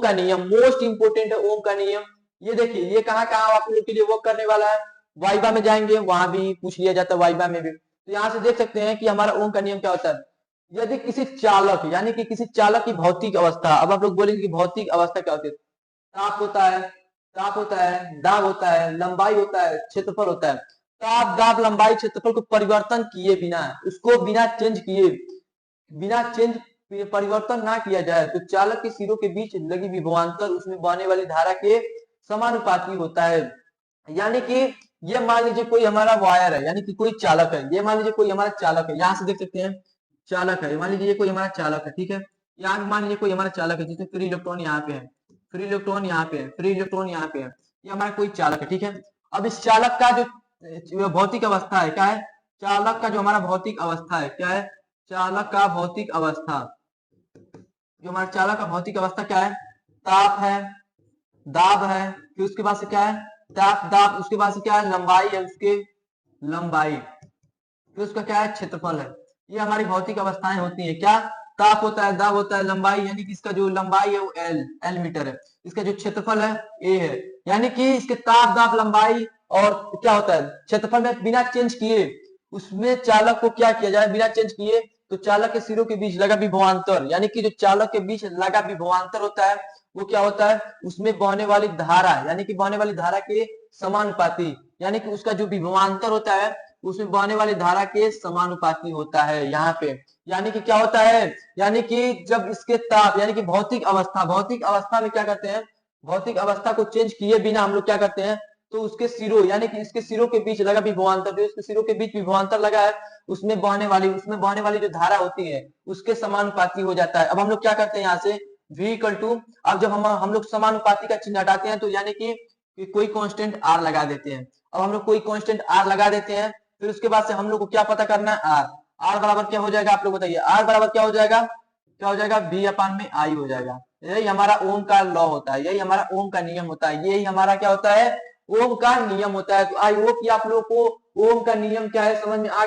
का नियम most important है। ओम का नियम ये देखिए, ये कहाँ कहाँ आप लोग के लिए वर्क करने वाला है। वाइवा में जाएंगे, वहां भी पूछ लिया जाता है, वाइवा में भी। तो यहाँ से देख सकते हैं कि हमारा ओम का नियम क्या होता है। यदि किसी चालक यानी कि किसी चालक की भौतिक अवस्था, अब आप लोग बोलेंगे कि भौतिक अवस्था क्या होती है। ताप होता है, ताप होता है, दाब होता है, लंबाई होता है, क्षेत्रफल होता है। ताप, दाब, लंबाई, क्षेत्रफल को परिवर्तन किए बिना, उसको बिना चेंज किए, बिना चेंज परिवर्तन ना किया जाए तो चालक के सिरों के बीच लगी विभवांतर उसमें बहने वाली धारा के समानुपाती होता है। यानी कि ये मान लीजिए कोई हमारा वायर है, यानी कि कोई चालक है, ये मान लीजिए कोई हमारा चालक है, यहाँ से देख सकते हैं चालक है, मान लीजिए ये कोई हमारा चालक है, ठीक है। यहाँ मान लीजिए कोई हमारा चालक है, जिसमें फ्री इलेक्ट्रॉन यहाँ पे है, फ्री इलेक्ट्रॉन यहाँ पे है, फ्री इलेक्ट्रॉन यहाँ पे है, ये हमारा कोई चालक है, ठीक है। अब इस चालक का जो भौतिक अवस्था है क्या है, चालक का जो हमारा भौतिक अवस्था है क्या है, चालक का भौतिक अवस्था, जो हमारा चालक का भौतिक अवस्था क्या है, ताप है, दाब है, फिर उसके बाद से क्या है, ताप, दाब, उसके बाद से क्या है, लंबाई है, उसके लंबाई, फिर उसका क्या है, क्षेत्रफल है। ये हमारी भौतिक अवस्थाएं होती है क्या, ताप होता है, दाब होता है, लंबाई यानी कि इसका जो लंबाई है वो एल मीटर है, इसका जो क्षेत्रफल है ए है। यानी कि इसके ताप, दाब, लंबाई और क्या होता है क्षेत्रफल में बिना चेंज किए उसमें चालक को क्या किया जाए, बिना चेंज किए तो चालक के सिरों के बीच लगा विभवांतर, यानी कि जो चालक के बीच लगा विभवांतर होता है वो क्या होता है, उसमें बहने वाली धारा, यानी कि बहने वाली धारा के समानुपाती, यानी कि उसका जो विभवांतर होता है उसमें बहने वाली धारा के समानुपाती होता है यहाँ पे। यानी कि क्या होता है, यानी कि जब इसके ताप यानी कि भौतिक अवस्था, भौतिक अवस्था में क्या करते हैं, भौतिक अवस्था को चेंज किए बिना हम लोग क्या करते हैं, तो उसके सिरों यानी कि इसके सिरों के बीच लगा विभवांतर, जो इसके सिरों के बीच विभवांतर लगा है उसमें बहने वाली जो धारा होती है उसके समानुपाती हो जाता है। अब हम लोग क्या करते हैं यहाँ से v इक्वल टू, अब जब हम लोग समानुपाती का चिन्ह हटाते हैं तो यानी कि कोई कांस्टेंट r लगा देते हैं। अब हम लोग कोई कांस्टेंट r लगा देते हैं, फिर उसके बाद से हम लोग को क्या पता करना है, r बराबर क्या हो जाएगा, आप लोग बताइए, r बराबर क्या हो जाएगा, क्या हो जाएगा, v अपान में i हो जाएगा। यही हमारा ओम का लॉ होता है, यही हमारा ओम का नियम होता है, यही हमारा क्या होता है, ओम का नियम होता है। तो आई होप कि आप लोग को ओम का नियम क्या है समझ में आ गया।